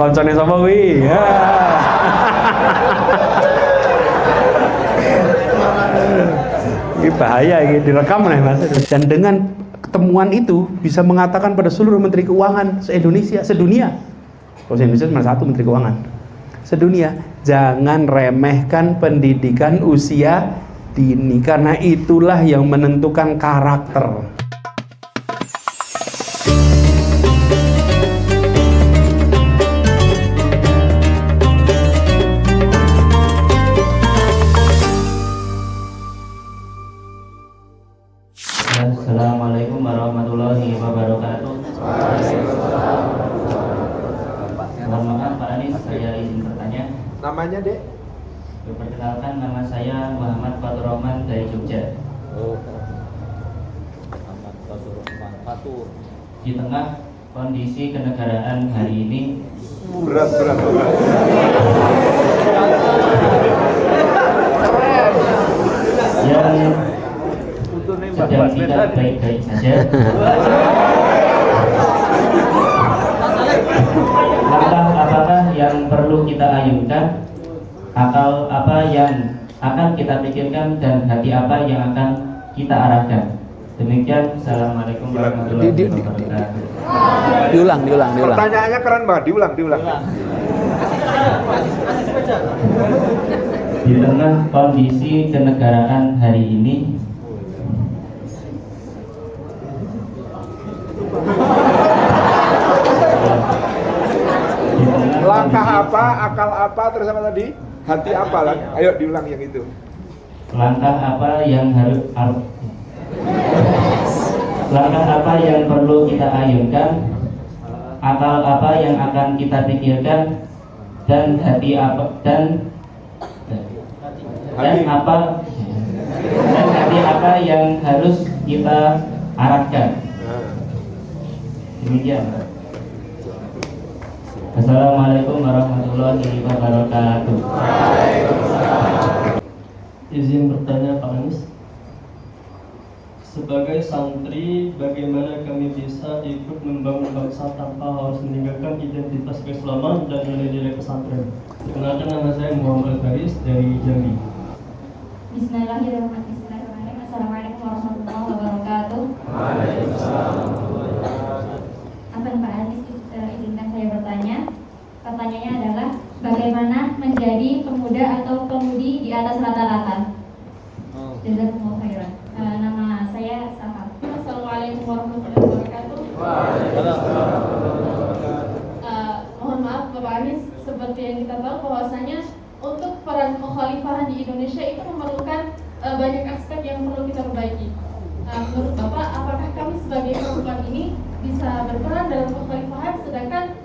koncone sapa kuwi? Ya. Ini bahaya, ini direkam nih Mas. Dan dengan ketemuan itu bisa mengatakan pada seluruh menteri keuangan se-Indonesia, sedunia. Kalau se-Indonesia cuma satu menteri keuangan. Sedunia, jangan remehkan pendidikan usia dini karena itulah yang menentukan karakter. Assalamualaikum warahmatullahi wabarakatuh. Mohon maaf Pak Anies, saya izin bertanya. Namanya Dek? Perkenalkan, nama saya Muhammad Fatur Rahman dari Jogja. Muhammad Fatur Rahman. Fatur. Di tengah kondisi kenegaraan hari ini, Berat. yang sedang tidak baik-baik saja, langkah apakah yang perlu kita ayunkan, akal apa yang akan kita pikirkan, dan hati apa yang akan kita arahkan? Demikian, assalamualaikum warahmatullahi wabarakatuh. Diulang. Pertanyaannya keren banget, diulang. Di tengah kondisi kenegaraan hari ini, Langkah apa, akal apa, terus apa tadi? Hati apa lah? Ayo diulang yang itu. langkah apa yang langkah apa yang perlu kita ayunkan, akal apa yang akan kita pikirkan, dan hati apa dan hati apa yang harus kita arahkan. Demikian. Assalamualaikum warahmatullahi wabarakatuh. Izin bertanya Pak Anies, sebagai santri bagaimana kami bisa ikut membangun bangsa tanpa harus meninggalkan identitas keislaman dan nilai-nilai pesantren? Perkenalkan, nama saya Muhammad Faris dari Jambi. Bismillahirrahmanirrahim. Assalamualaikum warahmatullahi wabarakatuh. Apa Pak Anies, izinkan saya bertanya. Pertanyaannya adalah bagaimana menjadi pemuda atau pemudi di atas rata-rata? Jazakumullah khairan. Nama saya Safa. Assalamualaikum warahmatullahi wabarakatuh. Mohon maaf Bapak Anies, seperti yang kita tahu bahwasanya untuk peran kekhalifahan di Indonesia itu memerlukan banyak aspek yang perlu kita perbaiki. Menurut Bapak, apakah kami sebagai perempuan ini bisa berperan dalam kekhalifahan sedangkan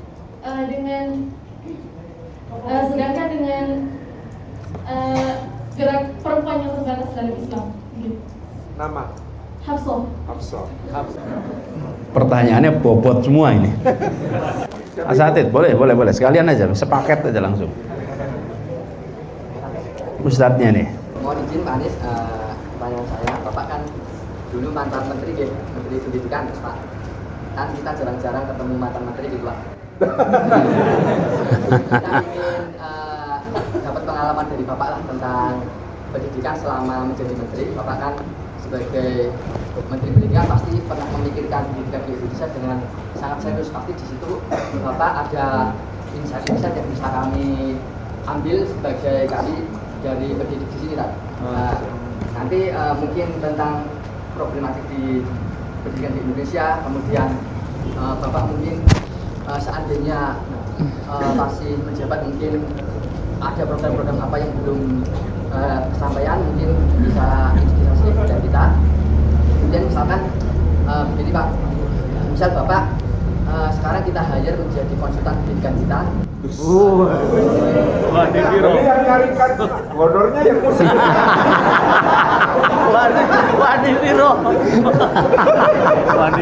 dengan gerak perempuan yang terbatas dalam Islam? Nama? Hafsah. Pertanyaannya bobot semua ini. Asatid, boleh. Sekalian aja, sepaket aja langsung. Ustadznya nih. Mohon izin Pak Anies, pertanyaan saya, Bapak kan dulu mantan menteri pendidikan, Pak. Kan kita jarang-jarang ketemu mantan menteri gitu Pak. Kita ingin dapat pengalaman dari Bapak lah tentang pendidikan selama menjadi menteri. Bapak kan sebagai menteri pendidikan pasti pernah memikirkan pendidikan di Indonesia dengan sangat serius. Pasti di situ Bapak ada insight-insight yang bisa kami ambil sebagai kami dari pendidik di sini, nanti mungkin tentang problematik di pendidikan di Indonesia, kemudian Bapak mungkin seandainya masih menjabat, mungkin ada program-program apa yang belum kesampaian, mungkin bisa inspirasi dari kita. Kemudian misalkan begini Pak, misal Bapak sekarang kita hire menjadi konsultan pendidikan kita. Jadi yang nyarikan honornya yang musik. Wani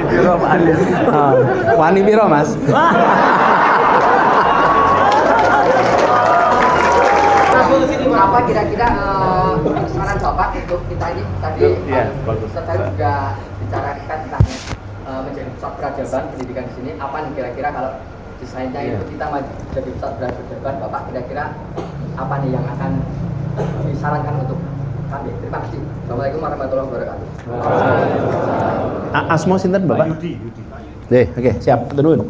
Biro Pak Anies. Wani Biro Mas. Apa kira-kira saran Bapak untuk kita ini tadi? Saya juga bicarakan tentang menjadi pusat peradaban pendidikan di sini. Apa nih kira-kira kalau desainnya itu kita jadi pusat berdebat, Bapak kira-kira apa nih yang akan disarankan untuk kami? Terima kasih. Assalamualaikum warahmatullahi wabarakatuh. Asmo sinten Bapak? Yudi. Oke, siap, turun.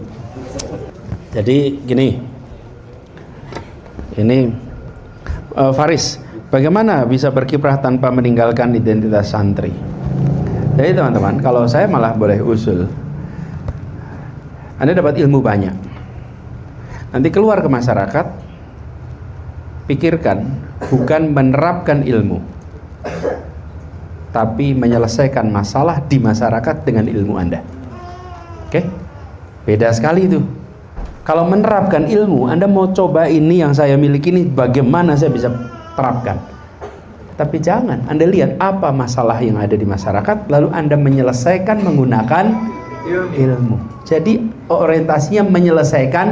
Jadi gini, ini Faris, bagaimana bisa berkiprah tanpa meninggalkan identitas santri? Jadi teman-teman, kalau saya malah boleh usul, Anda dapat ilmu banyak, nanti keluar ke masyarakat, pikirkan bukan menerapkan ilmu, tapi menyelesaikan masalah di masyarakat dengan ilmu Anda. Oke? Beda sekali itu. Kalau menerapkan ilmu, Anda mau coba ini yang saya miliki ini, bagaimana saya bisa terapkan. Tapi jangan, Anda lihat apa masalah yang ada di masyarakat, lalu Anda menyelesaikan menggunakan ilmu. Jadi orientasinya menyelesaikan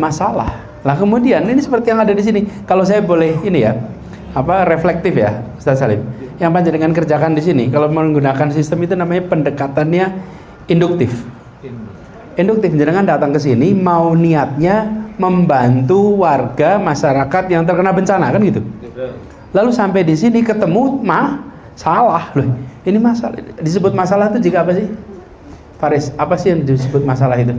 masalah. Lah kemudian ini seperti yang ada di sini. Kalau saya boleh ini ya, reflektif ya, Ustaz Salim. Yang panjenengan kerjakan di sini, kalau menggunakan sistem itu namanya pendekatannya induktif. Induktif, jenengan datang ke sini mau niatnya membantu warga masyarakat yang terkena bencana kan gitu. Lalu sampai di sini ketemu salah loh. Ini masalah. Disebut masalah itu jika apa sih? Faris, apa sih yang disebut masalah itu?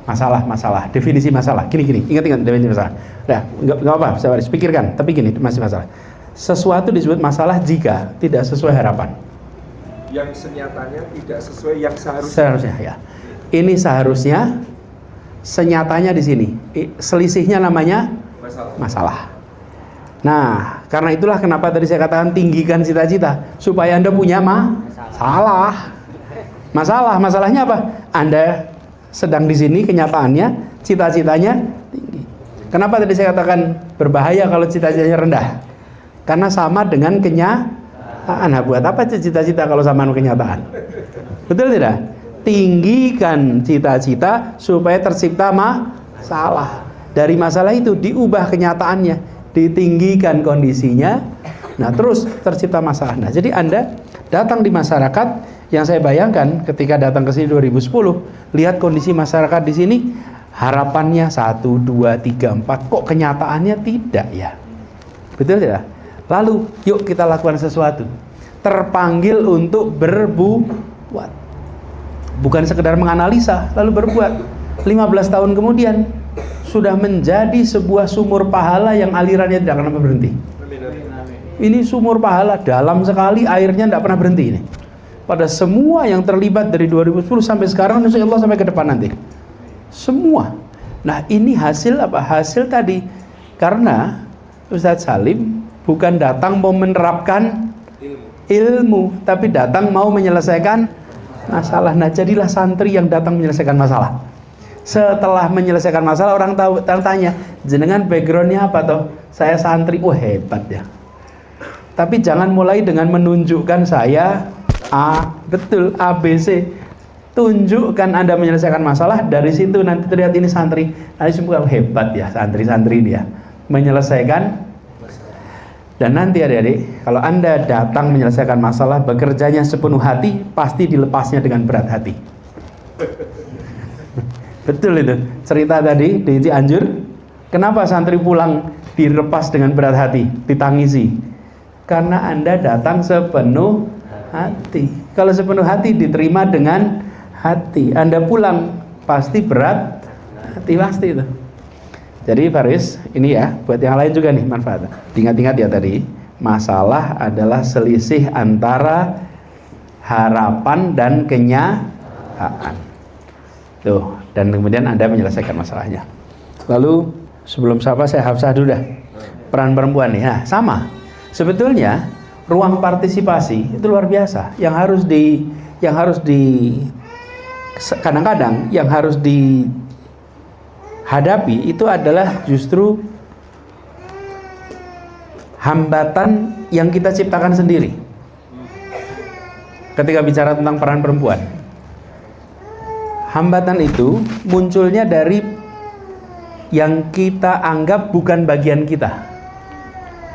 Masalah. Definisi masalah. Gini. Ingat definisi masalah. Nah, enggak apa, saya Faris pikirkan, tapi gini, masih masalah. Sesuatu disebut masalah jika tidak sesuai harapan. Yang senyatanya tidak sesuai yang seharusnya. Seharusnya ya. Ini seharusnya, senyatanya di sini. Selisihnya namanya masalah. Nah, karena itulah kenapa tadi saya katakan tinggikan cita-cita supaya Anda punya Masalahnya apa? Anda sedang di sini kenyataannya cita-citanya tinggi. Kenapa tadi saya katakan berbahaya kalau cita-citanya rendah? Karena sama dengan kenyataan. Nah, buat apa cita-cita kalau sama dengan kenyataan? Betul tidak? Tinggikan cita-cita supaya tercipta masalah. Dari masalah itu diubah kenyataannya, ditinggikan kondisinya. Nah, terus tercipta masalah. Nah, jadi Anda datang di masyarakat, yang saya bayangkan ketika datang ke sini 2010, lihat kondisi masyarakat di sini, harapannya 1, 2, 3, 4, kok kenyataannya tidak ya? Betul tidak? Lalu yuk kita lakukan sesuatu. Terpanggil untuk berbuat. Bukan sekedar menganalisa, lalu berbuat. 15 tahun kemudian sudah menjadi sebuah sumur pahala yang alirannya tidak akan berhenti. Ini sumur pahala dalam sekali, airnya tidak pernah berhenti ini. Pada semua yang terlibat dari 2010 sampai sekarang, insya Allah sampai ke depan nanti. Semua. Nah, ini hasil apa? Hasil tadi. Karena Ustadz Salim bukan datang mau menerapkan ilmu, tapi datang mau menyelesaikan masalah. Nah, jadilah santri yang datang menyelesaikan masalah. Setelah menyelesaikan masalah, orang tanya, jenengan backgroundnya apa toh? Saya santri. Wah, hebat ya. Tapi jangan mulai dengan menunjukkan saya betul ABC. Tunjukkan Anda menyelesaikan masalah, dari situ nanti terlihat ini santri. Nanti semua hebat ya santri-santri ini ya, menyelesaikan. Dan nanti adik-adik, kalau Anda datang menyelesaikan masalah, bekerjanya sepenuh hati, pasti dilepasnya dengan berat hati. Betul itu cerita tadi di Cianjur. Kenapa santri pulang dilepas dengan berat hati, ditangisi? Karena Anda datang sepenuh hati. Kalau sepenuh hati diterima dengan hati, Anda pulang pasti berat hati, pasti itu. Jadi Faris, ini ya buat yang lain juga nih manfaat. Ingat-ingat ya tadi, masalah adalah selisih antara harapan dan kenyataan. Tuh, dan kemudian Anda menyelesaikan masalahnya. Lalu sebelum saya hafsah dulu dah. Peran perempuan nih. Nah, sama. Sebetulnya ruang partisipasi itu luar biasa. Yang harus kadang-kadang yang harus dihadapi itu adalah justru hambatan yang kita ciptakan sendiri. Ketika bicara tentang peran perempuan, hambatan itu munculnya dari yang kita anggap bukan bagian kita.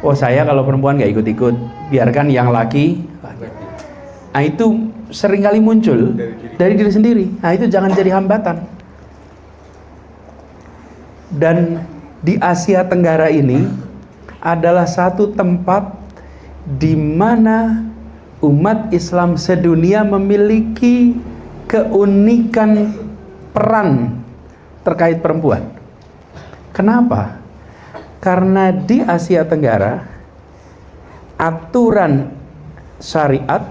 Oh, saya kalau perempuan gak ikut-ikut, biarkan yang laki. Nah, itu seringkali muncul dari diri sendiri. Nah, itu jangan jadi hambatan. Dan di Asia Tenggara ini adalah satu tempat di mana umat Islam sedunia memiliki keunikan peran terkait perempuan. Kenapa? Karena di Asia Tenggara aturan syariat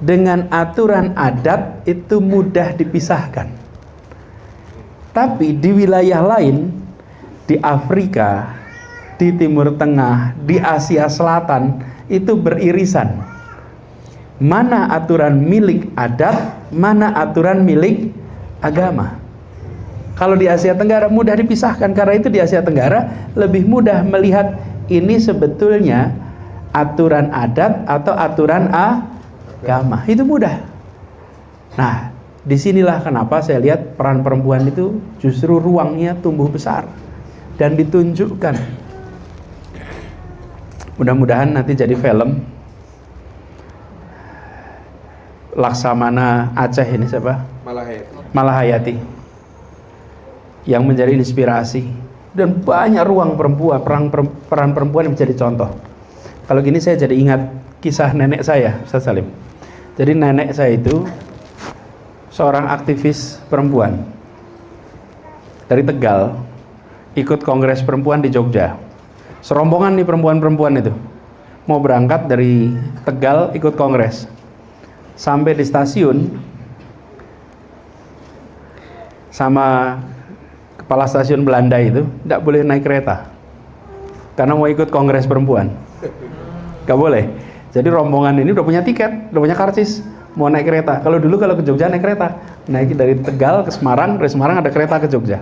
dengan aturan adat itu mudah dipisahkan. Tapi di wilayah lain, di Afrika, di Timur Tengah, di Asia Selatan, itu beririsan. Mana aturan milik adat, mana aturan milik agama. Kalau di Asia Tenggara mudah dipisahkan, karena itu di Asia Tenggara lebih mudah melihat ini sebetulnya aturan adat atau aturan agama. Itu mudah. Nah, disinilah kenapa saya lihat peran perempuan itu justru ruangnya tumbuh besar dan ditunjukkan. Mudah-mudahan nanti jadi film. Laksamana Aceh ini siapa? Malahayati. Yang menjadi inspirasi. Dan banyak ruang perempuan, peran perempuan yang menjadi contoh. Kalau gini saya jadi ingat kisah nenek saya, Ustaz Salim. Jadi nenek saya itu seorang aktivis perempuan dari Tegal, ikut kongres perempuan di Jogja. Serombongan nih perempuan-perempuan itu mau berangkat dari Tegal ikut kongres. Sampai di stasiun sama kepala stasiun Belanda itu tidak boleh naik kereta karena mau ikut kongres perempuan. Gak boleh. Jadi rombongan ini udah punya tiket, udah punya karcis, mau naik kereta. Kalau dulu kalau ke Jogja naik kereta, naik dari Tegal ke Semarang, dari Semarang ada kereta ke Jogja.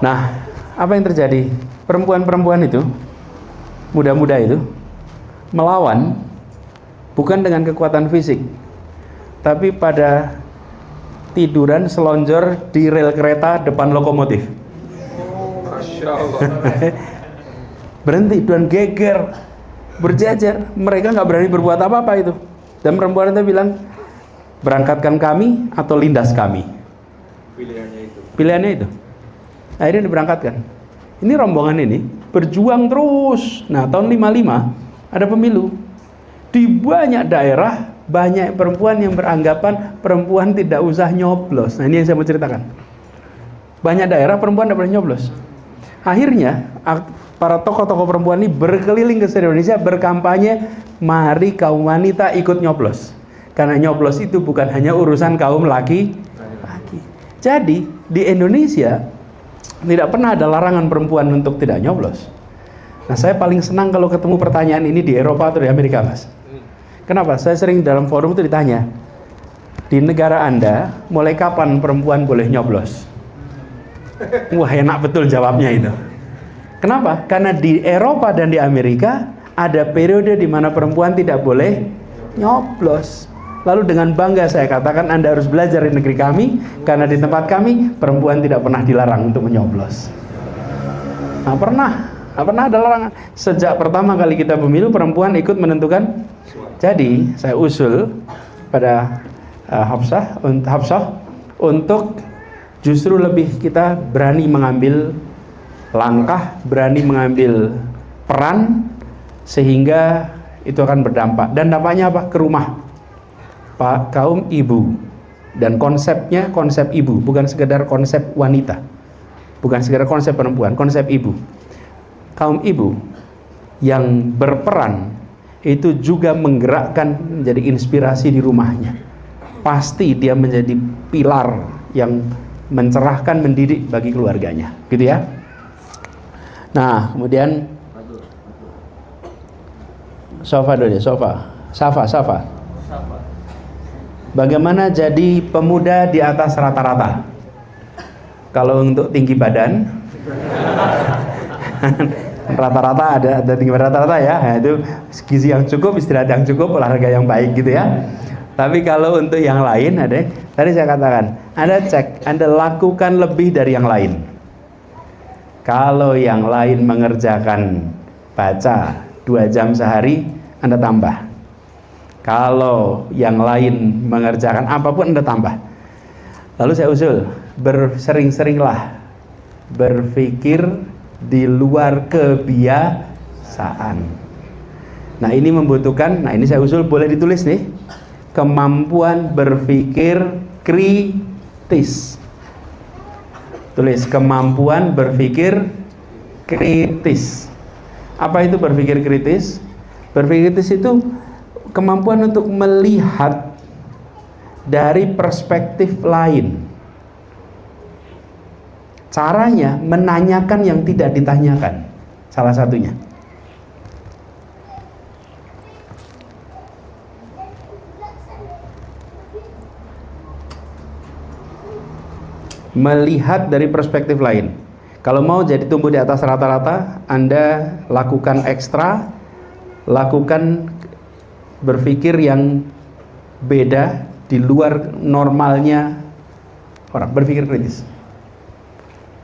Nah, apa yang terjadi? Perempuan-perempuan itu, muda-muda itu, melawan bukan dengan kekuatan fisik, tapi pada tiduran selonjor di rel kereta depan lokomotif. Masya Allah. Berhenti dan geger, berjajar. Mereka nggak berani berbuat apa-apa itu. Dan perempuan itu bilang, berangkatkan kami atau lindas kami. Pilihannya itu. Akhirnya diberangkatkan. Ini rombongan ini berjuang terus. Nah, tahun 55 ada pemilu. Di banyak daerah banyak perempuan yang beranggapan perempuan tidak usah nyoblos. Nah, ini yang saya mau ceritakan. Banyak daerah perempuan tidak boleh nyoblos. Akhirnya para tokoh-tokoh perempuan ini berkeliling ke seluruh Indonesia berkampanye, mari kaum wanita ikut nyoblos. Karena nyoblos itu bukan hanya urusan kaum laki-laki. Jadi di Indonesia tidak pernah ada larangan perempuan untuk tidak nyoblos. Nah, saya paling senang kalau ketemu pertanyaan ini di Eropa atau di Amerika, Mas. Kenapa? Saya sering dalam forum itu ditanya, di negara Anda mulai kapan perempuan boleh nyoblos? Wah, enak betul jawabnya itu. Kenapa? Karena di Eropa dan di Amerika ada periode di mana perempuan tidak boleh nyoblos. Lalu dengan bangga saya katakan, Anda harus belajar di negeri kami, karena di tempat kami perempuan tidak pernah dilarang untuk menyoblos. Nah, pernah ada larangan. Sejak pertama kali kita pemilu, perempuan ikut menentukan. Jadi saya usul pada Hafsah untuk justru lebih kita berani mengambil langkah, berani mengambil peran, sehingga itu akan berdampak. Dan dampaknya apa? Ke rumah Pak kaum ibu. Dan konsepnya konsep ibu, bukan sekedar konsep wanita, bukan sekedar konsep perempuan, konsep ibu. Kaum ibu yang berperan itu juga menggerakkan, menjadi inspirasi di rumahnya. Pasti dia menjadi pilar yang mencerahkan, mendidik bagi keluarganya, gitu ya. Nah, kemudian Safa. Bagaimana jadi pemuda di atas rata-rata? Kalau untuk tinggi badan rata-rata ada tinggi badan rata-rata ya. Nah, itu gizi yang cukup, istirahat yang cukup, olahraga yang baik gitu ya. Tapi kalau untuk yang lain ada, tadi saya katakan, Anda cek, Anda lakukan lebih dari yang lain. Kalau yang lain mengerjakan baca 2 jam sehari, Anda tambah. Kalau yang lain mengerjakan apapun Anda tambah. Lalu saya usul, bersering-seringlah berpikir di luar kebiasaan. Nah ini membutuhkan, nah ini saya usul boleh ditulis nih, kemampuan berpikir kritis. Tulis, kemampuan berpikir kritis. Apa itu berpikir kritis? Berpikir kritis itu kemampuan untuk melihat dari perspektif lain. Caranya menanyakan yang tidak ditanyakan. Salah satunya. Melihat dari perspektif lain. Kalau mau jadi tumbuh di atas rata-rata, Anda lakukan ekstra, lakukan berpikir yang beda di luar normalnya orang, berpikir kritis.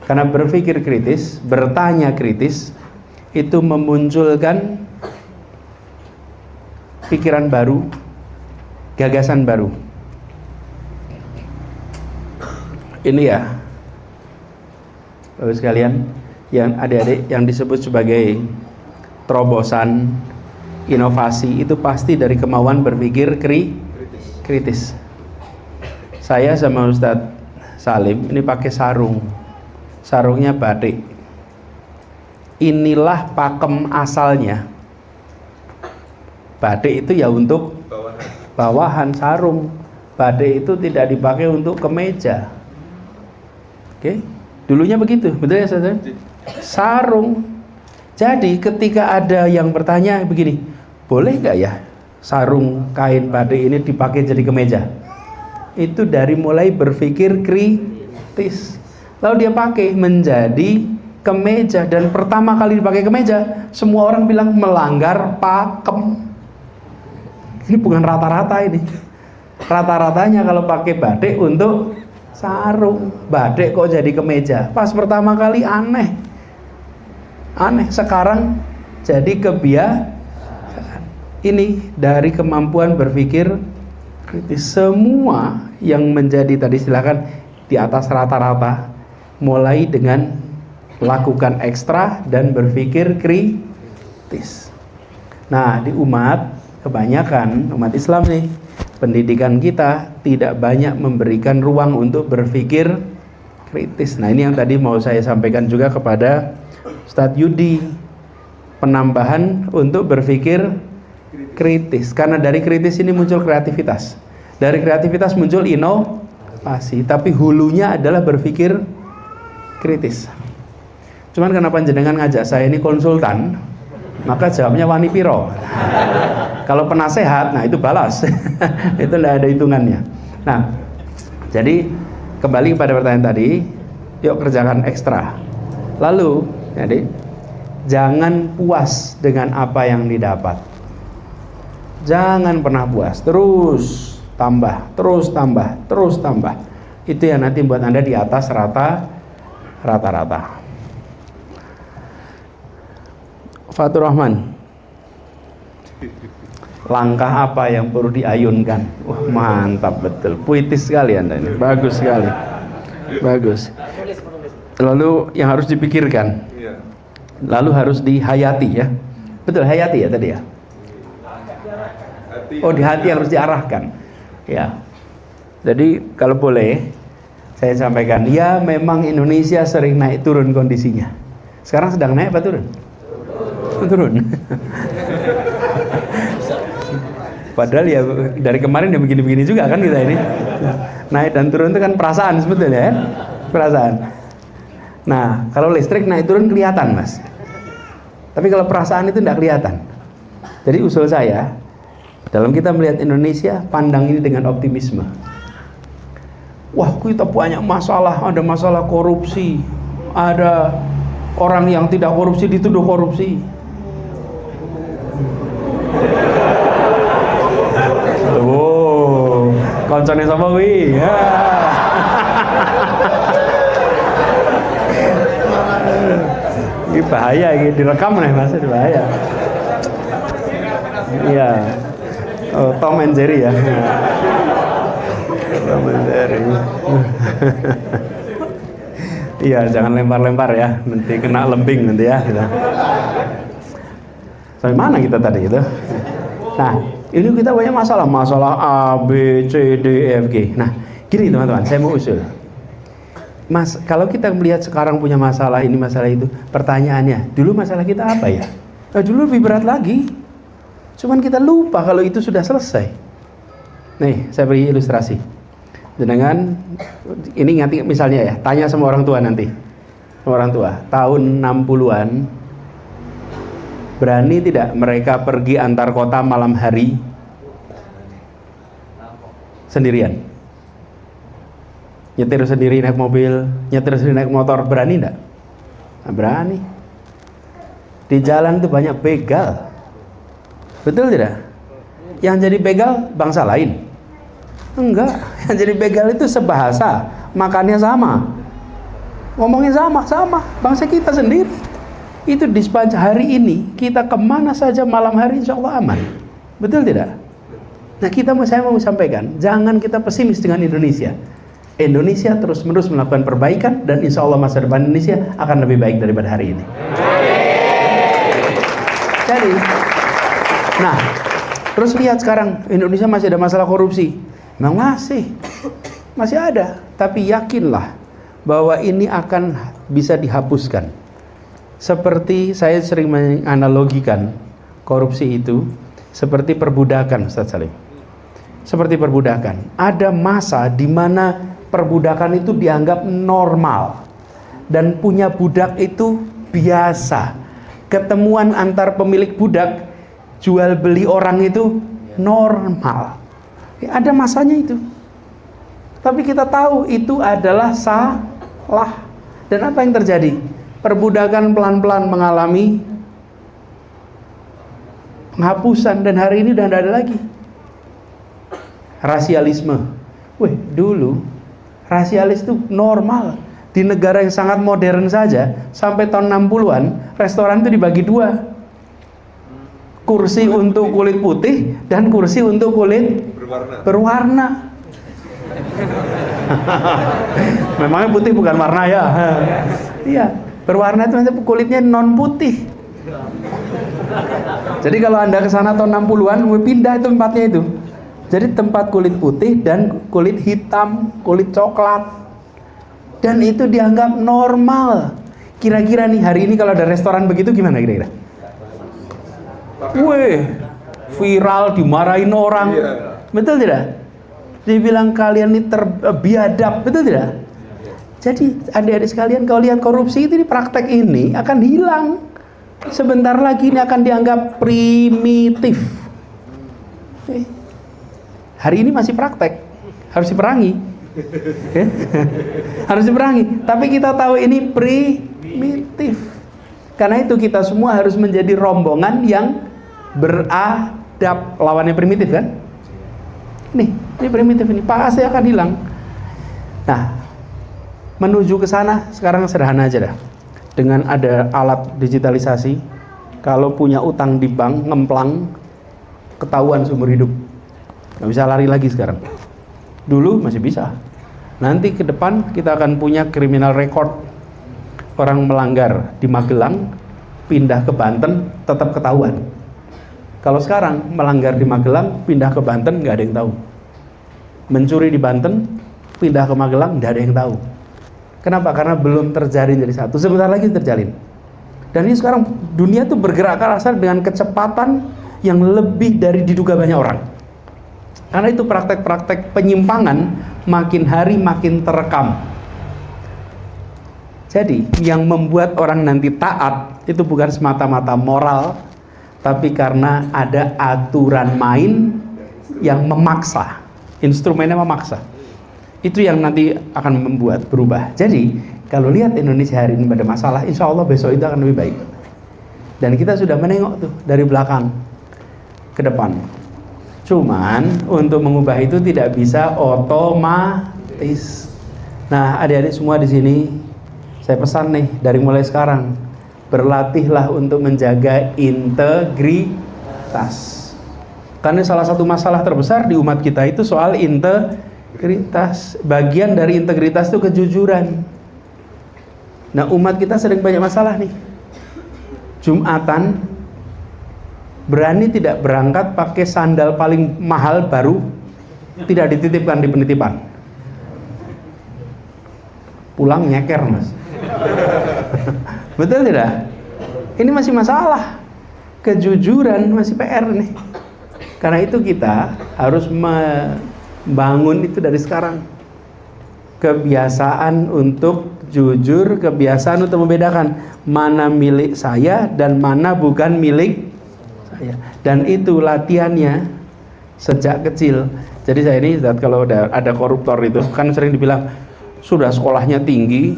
Karena berpikir kritis, bertanya kritis, itu memunculkan pikiran baru, gagasan baru. Ini ya, Bapak sekalian, yang adik-adik yang disebut sebagai terobosan, inovasi, itu pasti dari kemauan berpikir kritis. Saya sama Ustadz Salim ini pakai sarung. Sarungnya batik. Inilah pakem asalnya. Batik itu ya untuk bawahan sarung. Batik itu tidak dipakai untuk kemeja. Oke, dulunya begitu, betul ya saudara? Sarung. Jadi ketika ada yang bertanya begini, boleh nggak ya sarung kain batik ini dipakai jadi kemeja? Itu dari mulai berpikir kritis. Lalu dia pakai menjadi kemeja, dan pertama kali dipakai kemeja, semua orang bilang melanggar pakem. Ini bukan rata-rata ini. Rata-ratanya kalau pakai batik untuk sarung, batik kok jadi kemeja. Pas pertama kali aneh. Sekarang jadi kebiasaan. Ini dari kemampuan berpikir kritis. Semua yang menjadi tadi silakan di atas rata-rata, mulai dengan lakukan ekstra dan berpikir kritis. Nah, di umat kebanyakan umat Islam nih, pendidikan kita tidak banyak memberikan ruang untuk berpikir kritis. Nah, ini yang tadi mau saya sampaikan juga kepada Ustadz Yudi, penambahan untuk berpikir kritis. Karena dari kritis ini muncul kreativitas. Dari kreativitas muncul inovasi, tapi hulunya adalah berpikir kritis. Cuman kenapa jenengan ngajak saya ini konsultan, maka jawabnya wani piro. Kalau penasehat, nah itu balas. Itu tidak ada hitungannya. Nah, jadi kembali kepada pertanyaan tadi, yuk kerjakan ekstra. Lalu, jadi jangan puas dengan apa yang didapat. Jangan pernah puas, terus tambah. Itu yang nanti buat Anda di atas rata-rata. Fatur Rahman, langkah apa yang perlu diayunkan? Wah, mantap betul, puitis sekali Anda ini, bagus sekali, bagus. Lalu yang harus dipikirkan, lalu harus dihayati ya, betul, hayati ya tadi ya. Oh, di hati harus diarahkan, ya. Jadi kalau boleh saya sampaikan, ya memang Indonesia sering naik turun kondisinya. Sekarang sedang naik apa turun? Turun. Padahal ya dari kemarin ya begini-begini juga kan kita ini. Naik dan turun itu kan perasaan sebetulnya ya. Perasaan. Nah, kalau listrik naik turun kelihatan, Mas. Tapi kalau perasaan itu tidak kelihatan. Jadi usul saya, dalam kita melihat Indonesia, pandang ini dengan optimisme. Wah, kita banyak masalah, ada masalah korupsi, ada orang yang tidak korupsi dituduh korupsi. Oh, koncone sapa kuwi? Ya. Ini bahaya, ini direkam nih Mas, ini bahaya. Iya. Oh, Tom and Jerry ya. Tom and Jerry. Iya, jangan lempar-lempar ya, nanti kena lembing nanti ya. Gitu. Sampai mana kita tadi gitu? Nah, ini kita banyak masalah A, B, C, D, E, F, G. Nah, gini teman-teman, saya mau usul. Mas, kalau kita melihat sekarang punya masalah ini, masalah itu, pertanyaannya, dulu masalah kita apa ya? Nah, dulu lebih berat lagi. Cuman kita lupa kalau itu sudah selesai. Nih, saya beri ilustrasi. Dengan ini nanti misalnya ya, tanya sama orang tua nanti. Sama orang tua, tahun 60-an berani tidak mereka pergi antar kota malam hari sendirian? Nyetir sendiri naik mobil, nyetir sendiri naik motor, berani enggak? Nah, berani. Di jalan itu banyak begal. Betul tidak? Yang jadi begal bangsa lain? Enggak, yang jadi begal itu sebahasa, makannya sama, ngomongnya sama, bangsa kita sendiri. Itu di sepanjang hari ini, kita kemana saja malam hari insya Allah aman. Betul tidak? Nah, saya mau sampaikan, jangan kita pesimis dengan Indonesia. Indonesia terus-menerus melakukan perbaikan, dan insya Allah masa depan Indonesia akan lebih baik daripada hari ini. Jadi, nah, terus lihat sekarang, Indonesia masih ada masalah korupsi. Memang masih ada, tapi yakinlah bahwa ini akan bisa dihapuskan. Seperti saya sering menganalogikan korupsi itu seperti perbudakan, Ustaz Salim. Seperti perbudakan. Ada masa di mana perbudakan itu dianggap normal dan punya budak itu biasa. Ketemuan antar pemilik budak, jual beli orang itu normal. Ada masanya itu. Tapi kita tahu itu adalah salah. Dan apa yang terjadi? Perbudakan pelan-pelan mengalami penghapusan, dan hari ini udah tidak ada lagi. Rasialisme. Dulu rasialis itu normal. Di negara yang sangat modern saja, sampai tahun 60-an, restoran itu dibagi dua. Kursi untuk kulit putih dan kursi untuk kulit berwarna. Memangnya putih bukan warna ya? Iya, berwarna itu nanti kulitnya non putih. Jadi kalau Anda ke sana tahun 60-an, pindah itu tempatnya itu. Jadi tempat kulit putih dan kulit hitam, kulit coklat. Dan itu dianggap normal. Kira-kira nih hari ini kalau ada restoran begitu gimana kira-kira? Viral, dimarahin orang. Betul tidak? Dibilang kalian ini biadab, betul tidak? Jadi adik-adik sekalian, kalau lihat korupsi itu di praktek ini akan hilang. Sebentar lagi ini akan dianggap primitif. Hari ini masih praktek, harus diperangi. Harus diperangi. Tapi kita tahu ini primitif. Karena itu kita semua harus menjadi rombongan yang beradab. Lawannya primitif kan? Ini primitif ini, pasti akan hilang. Nah, menuju ke sana sekarang sederhana aja dah. Dengan ada alat digitalisasi, kalau punya utang di bank, ngemplang, ketahuan seumur hidup. Nggak bisa lari lagi sekarang. Dulu masih bisa. Nanti ke depan kita akan punya criminal record. Orang melanggar di Magelang, pindah ke Banten, tetap ketahuan. Kalau sekarang melanggar di Magelang, pindah ke Banten, nggak ada yang tahu. Mencuri di Banten, pindah ke Magelang, nggak ada yang tahu. Kenapa? Karena belum terjalin jadi satu. Sebentar lagi terjalin. Dan ini sekarang dunia tuh bergerak ke arah sana dengan kecepatan yang lebih dari diduga banyak orang. Karena itu praktek-praktek penyimpangan makin hari makin terekam. Jadi yang membuat orang nanti taat itu bukan semata-mata moral, tapi karena ada aturan main yang memaksa, instrumennya memaksa. Itu yang nanti akan membuat berubah. Jadi kalau lihat Indonesia hari ini pada masalah, insya Allah besok itu akan lebih baik. Dan kita sudah menengok tuh dari belakang ke depan. Cuman untuk mengubah itu tidak bisa otomatis. Nah, adik-adik semua di sini, saya pesan nih dari mulai sekarang, berlatihlah untuk menjaga integritas. Karena salah satu masalah terbesar di umat kita itu soal integritas. Bagian dari integritas itu kejujuran. Nah, umat kita sering banyak masalah nih. Jumatan berani tidak berangkat pakai sandal paling mahal baru, tidak dititipkan di penitipan. Pulang nyeker, Mas. Betul tidak? Ini masih masalah. Kejujuran masih PR nih. Karena itu kita harus membangun itu dari sekarang. Kebiasaan untuk jujur, kebiasaan untuk membedakan mana milik saya dan mana bukan milik saya. Dan itu latihannya sejak kecil. Jadi saya ini kalau ada koruptor itu kan sering dibilang sudah sekolahnya tinggi,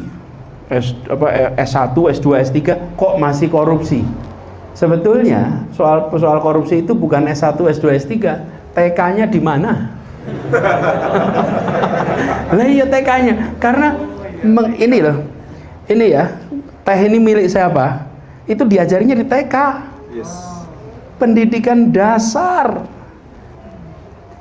S1, S2, S3 kok masih korupsi. Sebetulnya soal korupsi itu bukan S1, S2, S3, TK-nya di mana? Lah iya TK-nya, karena ini loh, ini ya, teh ini milik siapa? Itu diajarinya di TK. Yes. Pendidikan dasar,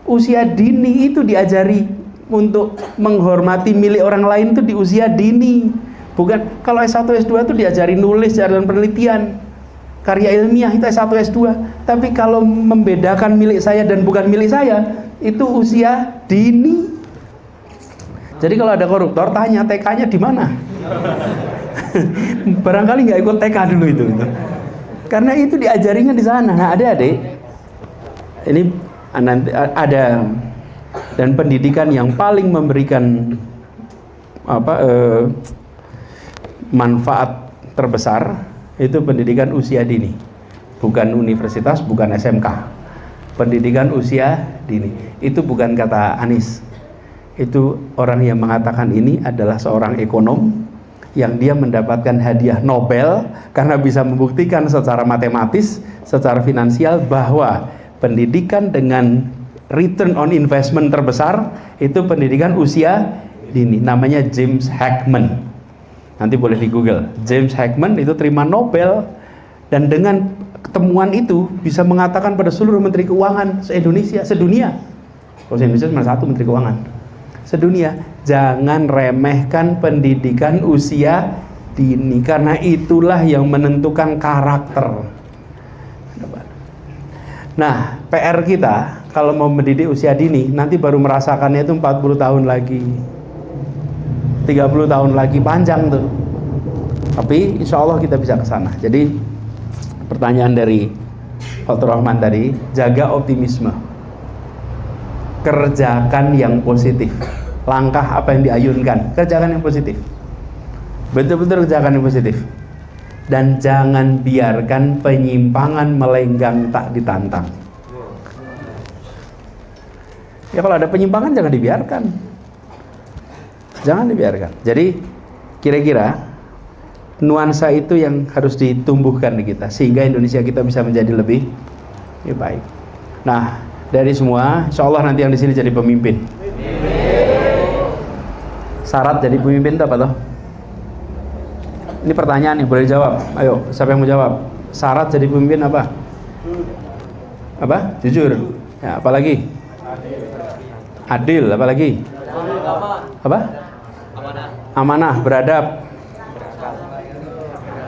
usia dini itu diajari untuk menghormati milik orang lain itu di usia dini. Bukan kalau S1, S2 itu diajari nulis dan penelitian, karya ilmiah itu S1, S2. Tapi kalau membedakan milik saya dan bukan milik saya, itu usia dini. Jadi kalau ada koruptor tanya TK-nya di mana? Barangkali nggak ikut TK dulu itu. Karena itu diajarinya di sana. Nah, adik-adik, ini ada dan pendidikan yang paling memberikan manfaat terbesar itu pendidikan usia dini, bukan universitas, bukan SMK. Pendidikan usia dini itu bukan kata Anies, itu orang yang mengatakan ini adalah seorang ekonom yang dia mendapatkan hadiah Nobel karena bisa membuktikan secara matematis, secara finansial bahwa pendidikan dengan return on investment terbesar itu pendidikan usia dini. Namanya James Heckman. Nanti boleh di Google. James Heckman itu terima Nobel, dan dengan temuan itu bisa mengatakan pada seluruh menteri keuangan se-Indonesia, sedunia. Kalau se-Indonesia cuma satu menteri keuangan. Sedunia, jangan remehkan pendidikan usia dini karena itulah yang menentukan karakter. Nah, PR kita kalau mau mendidik usia dini nanti baru merasakannya itu 40 tahun lagi. 30 tahun lagi, panjang tuh. Tapi insya Allah kita bisa ke sana. Jadi pertanyaan dari Fatur Rahman tadi, jaga optimisme, kerjakan yang positif. Langkah apa yang diayunkan, kerjakan yang positif. Betul-betul kerjakan yang positif. Dan jangan biarkan penyimpangan melenggang tak ditantang. Ya kalau ada penyimpangan jangan dibiarkan. Jangan dibiarkan. Jadi kira-kira nuansa itu yang harus ditumbuhkan di kita sehingga Indonesia kita bisa menjadi lebih baik. Nah, dari semua, insya Allah nanti yang di sini jadi pemimpin. Syarat jadi pemimpin itu apa toh? Ini pertanyaan nih, boleh jawab. Ayo, siapa yang mau jawab? Syarat jadi pemimpin apa? Apa? Jujur. Ya, apa lagi? Adil, apa lagi? Apa? Amanah, beradab,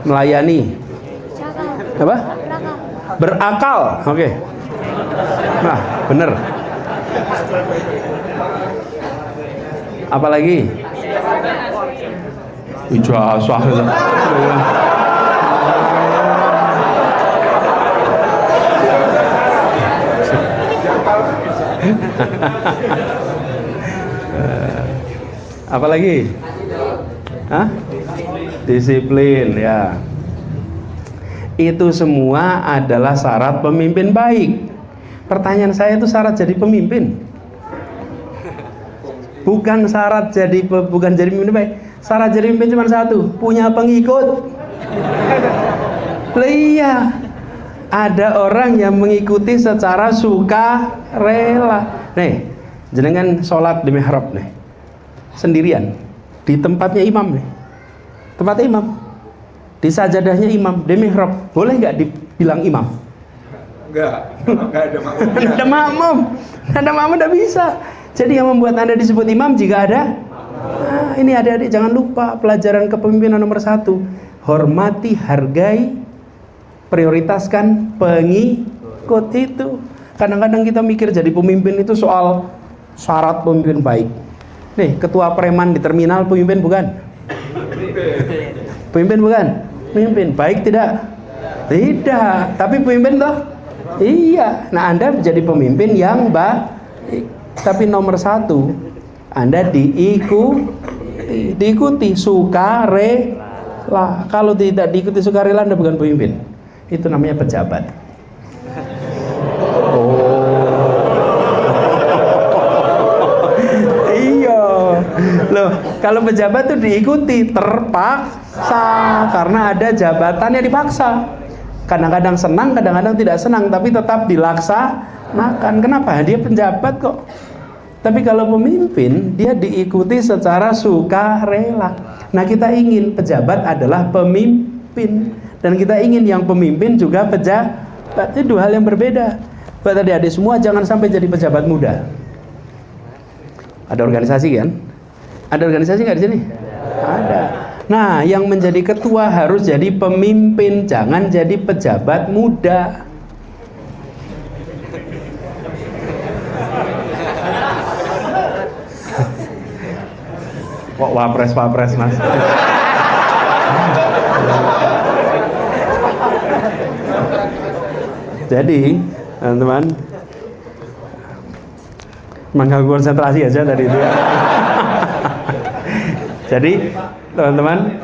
melayani, apa? Berakal, oke. Nah, bener. Apa lagi? Ijazah. Apa lagi? Hah? Disiplin, ya. Itu semua adalah syarat pemimpin baik. Pertanyaan saya itu syarat jadi pemimpin. Bukan jadi pemimpin baik. Syarat jadi pemimpin cuma satu, punya pengikut. Iya. Ada orang yang mengikuti secara sukarela. Nih, jenengan sholat di mihrab nih. Sendirian di tempatnya imam nih, tempatnya imam, di sajadahnya imam, di mihrab, boleh nggak dibilang imam? Enggak ada makmum. Ada makmum tidak bisa. Jadi yang membuat Anda disebut imam jika ada. Nah, ini adik-adik jangan lupa pelajaran kepemimpinan nomor 1. Hormati, hargai, prioritaskan pengikut itu. Kadang-kadang kita mikir jadi pemimpin itu soal syarat pemimpin baik. Nih, ketua preman di terminal pemimpin bukan? Pemimpin bukan? Pemimpin baik tidak? Tidak, tapi pemimpin toh? Iya. Nah, Anda menjadi pemimpin yang baik. Tapi nomor 1, Anda diikuti sukarela. Kalau tidak diikuti sukarela, Anda bukan pemimpin. Itu namanya pejabat. Iya. Loh, kalau pejabat itu diikuti terpaksa karena ada jabatannya dipaksa. Kadang-kadang senang, kadang-kadang tidak senang, tapi tetap dilaksanakan. Kenapa? Dia penjabat kok. Tapi kalau pemimpin, dia diikuti secara sukarela. Nah, kita ingin pejabat adalah pemimpin, dan kita ingin yang pemimpin juga pejabat. Itu dua hal yang berbeda. Buat adik-adik semua, jangan sampai jadi pejabat muda. Ada organisasi kan? Ada organisasi nggak di sini? Ada. Nah, yang menjadi ketua harus jadi pemimpin, jangan jadi pejabat muda. Kok wapres mas? Jadi, teman-teman, mengganggu konsentrasi aja tadi itu ya. Jadi, teman-teman,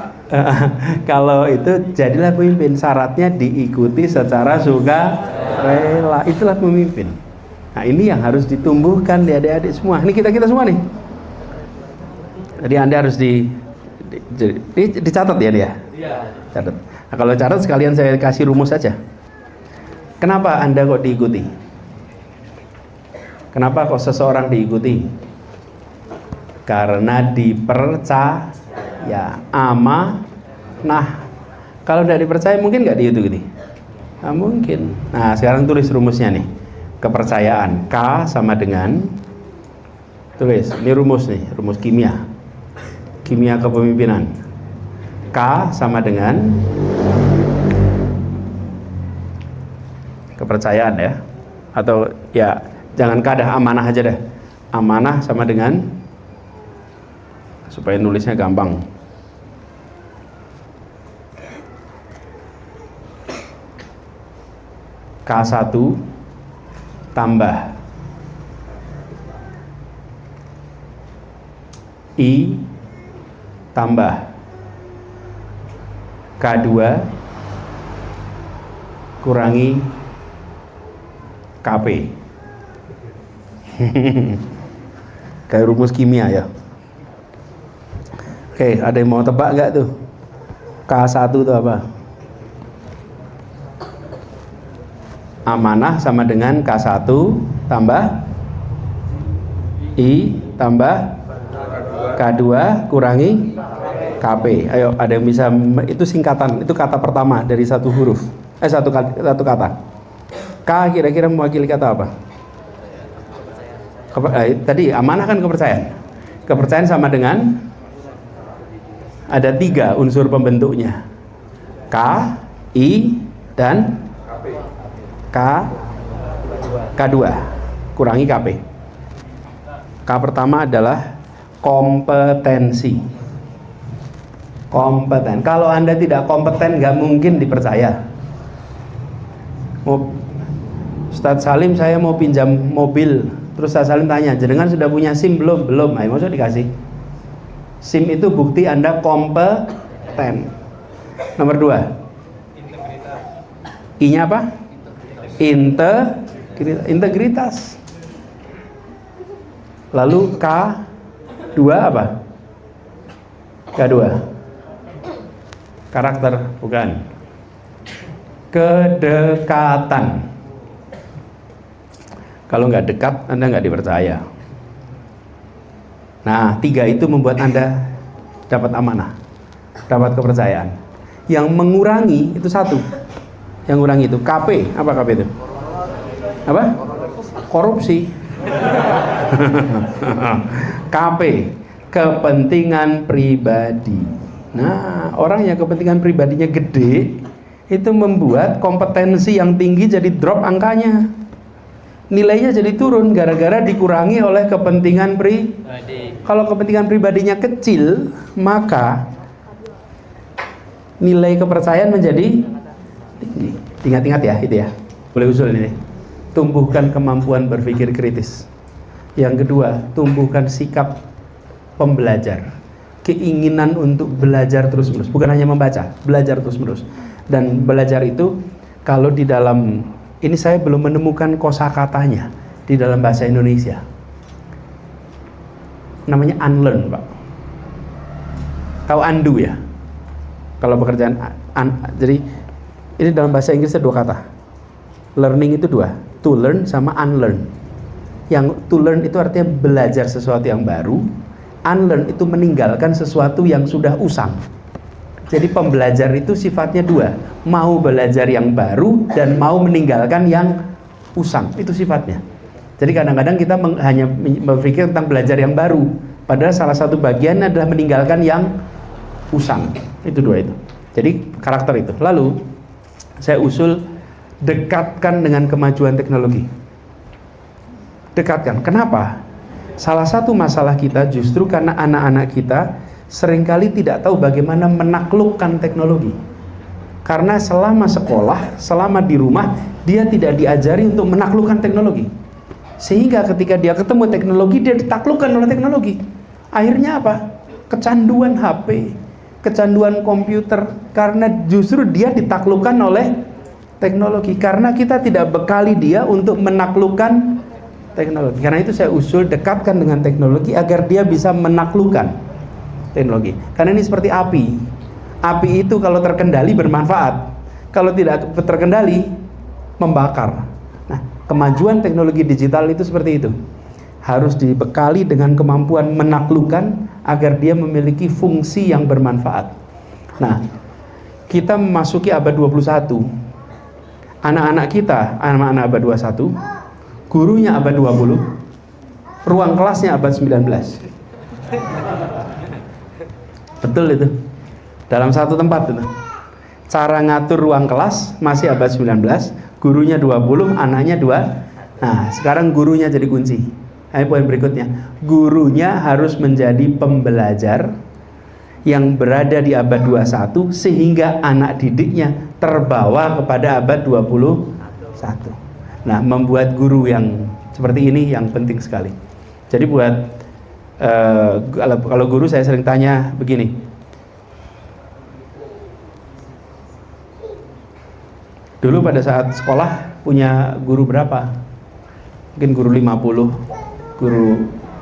kalau itu jadilah pemimpin, syaratnya diikuti secara sukarela. Itulah pemimpin. Nah, ini yang harus ditumbuhkan di adik-adik semua. Ini kita semua nih. Jadi Anda harus dicatat ya dia. Catat. Nah, kalau catat sekalian saya kasih rumus saja. Kenapa Anda kok diikuti? Kenapa kok seseorang diikuti? Karena dipercaya, amanah. Kalau tidak dipercaya mungkin nggak diikuti? Nah, mungkin. Nah, sekarang tulis rumusnya nih. Kepercayaan K sama dengan, tulis, ini rumus nih, rumus kimia kepemimpinan. K sama dengan kepercayaan ya, atau ya jangan K dah, amanah aja dah. Amanah sama dengan, supaya nulisnya gampang, K1 tambah I tambah K2 kurangi KP. Kayak rumus kimia ya. Oke, ada yang mau tebak nggak tuh? K1 itu apa? Amanah sama dengan K1 tambah I tambah K2 kurangi KP. Ayo, ada yang bisa, itu singkatan, itu kata pertama dari satu huruf. Satu kata. K kira-kira mewakili kata apa? Tadi amanah kan kepercayaan. Kepercayaan sama dengan, ada 3 unsur pembentuknya. K, I, dan K2 kurangi KP. K pertama adalah kompetensi. Kompeten. Kalau Anda tidak kompeten, nggak mungkin dipercaya. Ustadz Salim, saya mau pinjam mobil. Terus Ustadz Salim tanya, jenengan sudah punya SIM belum? Belum. Ayo, maksudnya dikasih. SIM itu bukti Anda kompeten. Nomor 2. I-nya apa? Integritas. Lalu K2 apa? K2 karakter, bukan. Kedekatan. Kalau nggak dekat, Anda nggak dipercaya. Nah, 3 itu membuat Anda dapat amanah, dapat kepercayaan. Yang mengurangi itu 1. Yang mengurangi itu KP. Apa KP itu? Apa? Korupsi. KP, kepentingan pribadi. Nah, orang yang kepentingan pribadinya gede itu membuat kompetensi yang tinggi jadi drop angkanya. Nilainya jadi turun gara-gara dikurangi oleh kepentingan pribadi. Kalau kepentingan pribadinya kecil, maka nilai kepercayaan menjadi tinggi. Ingat-ingat ya, itu ya. Boleh usul ini. Tumbuhkan kemampuan berpikir kritis. Yang kedua, tumbuhkan sikap pembelajar. Keinginan untuk belajar terus-menerus, bukan hanya membaca, belajar terus-menerus. Dan belajar itu kalau di dalam ini saya belum menemukan kosakatanya di dalam bahasa Indonesia. Namanya unlearn, Pak. Tahu undo ya? Kalau pekerjaan jadi ini dalam bahasa Inggrisnya 2 kata. Learning itu 2, to learn sama unlearn. Yang to learn itu artinya belajar sesuatu yang baru, unlearn itu meninggalkan sesuatu yang sudah usang. Jadi pembelajar itu sifatnya 2, mau belajar yang baru dan mau meninggalkan yang usang, itu sifatnya. Jadi kadang-kadang kita hanya berpikir tentang belajar yang baru, padahal salah satu bagiannya adalah meninggalkan yang usang. Itu 2 itu. Jadi karakter itu. Lalu saya usul dekatkan dengan kemajuan teknologi. Dekatkan. Kenapa? Salah satu masalah kita justru karena anak-anak kita seringkali tidak tahu bagaimana menaklukkan teknologi. Karena selama sekolah, selama di rumah, dia tidak diajari untuk menaklukkan teknologi. Sehingga ketika dia ketemu teknologi, dia ditaklukkan oleh teknologi. Akhirnya apa? Kecanduan HP, kecanduan komputer, karena justru dia ditaklukkan oleh teknologi. Karena kita tidak bekali dia untuk menaklukkan teknologi. Karena itu saya usul dekatkan dengan teknologi agar dia bisa menaklukkan teknologi. Karena ini seperti api. Api itu kalau terkendali bermanfaat. Kalau tidak terkendali membakar. Nah, kemajuan teknologi digital itu seperti itu. Harus dibekali dengan kemampuan menaklukkan agar dia memiliki fungsi yang bermanfaat. Nah, kita memasuki abad 21. Anak-anak kita, anak-anak abad 21, gurunya abad 20, ruang kelasnya abad 19. Betul itu. Dalam satu tempat itu. Cara ngatur ruang kelas masih abad 19, gurunya 20, anaknya 2. Nah, sekarang gurunya jadi kunci. Ini poin berikutnya. Gurunya harus menjadi pembelajar yang berada di abad 21 sehingga anak didiknya terbawa kepada abad 21. Nah, membuat guru yang seperti ini yang penting sekali. Jadi buat kalau guru saya sering tanya begini, dulu pada saat sekolah punya guru berapa? Mungkin guru 50, guru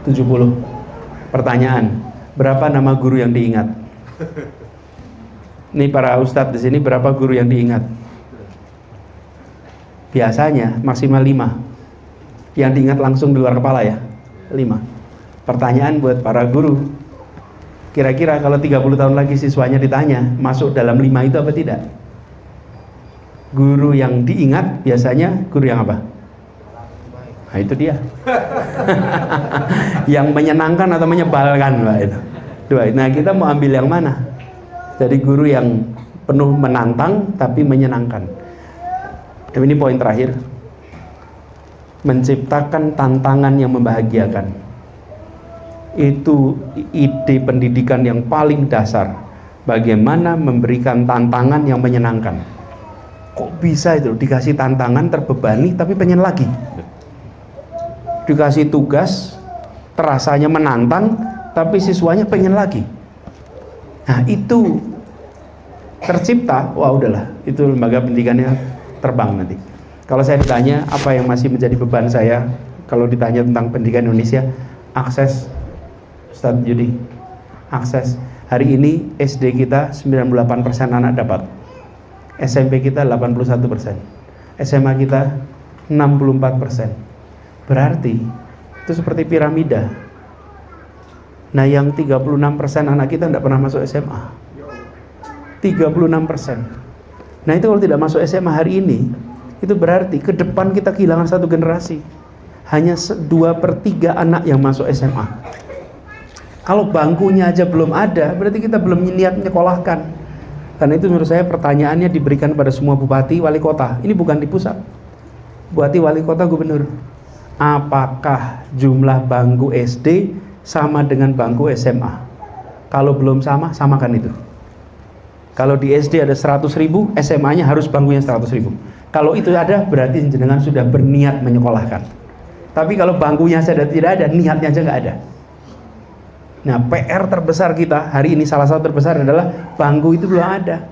70. Pertanyaan, berapa nama guru yang diingat? Ini para ustadz di sini berapa guru yang diingat? Biasanya maksimal 5. Yang diingat langsung di luar kepala ya, 5. Pertanyaan buat para guru, kira-kira kalau 30 tahun lagi siswanya ditanya masuk dalam 5 itu apa tidak? Guru yang diingat biasanya guru yang apa? Nah itu dia. Yang menyenangkan atau menyebalkan, Pak, itu. Nah, kita mau ambil yang mana? Jadi guru yang penuh menantang tapi menyenangkan. Ini poin terakhir. Menciptakan tantangan yang membahagiakan. Itu ide pendidikan yang paling dasar. Bagaimana memberikan tantangan yang menyenangkan. Kok bisa itu dikasih tantangan terbebani tapi pengen lagi. Dikasih tugas terasanya menantang tapi siswanya pengen lagi. Nah itu tercipta, wah udahlah, itu lembaga pendidikannya terbang nanti. Kalau saya ditanya apa yang masih menjadi beban saya kalau ditanya tentang pendidikan Indonesia, akses. Ustaz Yudi, akses. Hari ini SD kita 98% anak dapat, SMP kita 81%, SMA kita 64%. Berarti itu seperti piramida. Nah yang 36% anak kita tidak pernah masuk SMA. 36%. Nah itu kalau tidak masuk SMA hari ini, itu berarti ke depan kita kehilangan satu generasi. Hanya 2/3 anak yang masuk SMA. Kalau bangkunya aja belum ada, berarti kita belum niat menyekolahkan. Karena itu menurut saya pertanyaannya diberikan pada semua bupati, wali kota. Ini bukan di pusat. Bupati, wali kota, gubernur. Apakah jumlah bangku SD sama dengan bangku SMA? Kalau belum sama, samakan itu. Kalau di SD ada 100.000, SMA-nya harus bangkunya 100.000. Kalau itu ada, berarti jenengan sudah berniat menyekolahkan. Tapi kalau bangkunya saja tidak ada, niatnya aja nggak ada. Nah, PR terbesar kita hari ini, salah satu terbesar adalah bangku itu belum ada.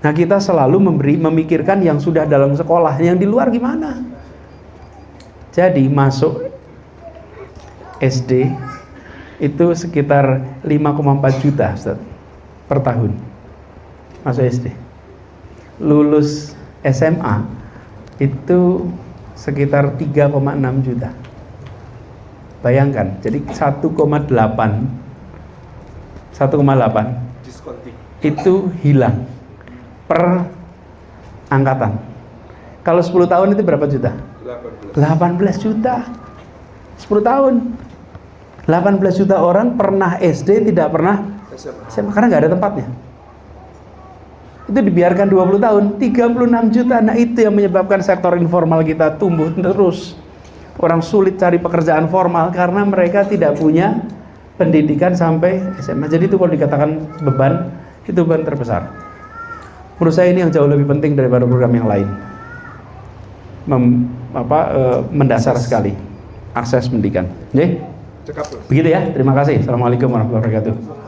Nah, kita selalu memikirkan yang sudah dalam sekolah, yang di luar gimana? Jadi masuk SD itu sekitar 5,4 juta Ustaz, per tahun masuk SD. Lulus SMA itu sekitar 3,6 juta. Bayangkan, jadi 1,8 itu hilang per angkatan. Kalau 10 tahun itu berapa juta? 18 juta. 10 tahun. 18 juta orang pernah SD, tidak pernah SMA karena nggak ada tempatnya. Itu dibiarkan 20 tahun, 36 juta. Nah, itu yang menyebabkan sektor informal kita tumbuh terus. Orang sulit cari pekerjaan formal karena mereka tidak punya pendidikan sampai SMA. Jadi itu kalau dikatakan beban, itu beban terbesar. Menurut saya ini yang jauh lebih penting daripada program yang lain. Mendasar sekali akses pendidikan. Begitu ya. Terima kasih. Assalamualaikum warahmatullahi wabarakatuh.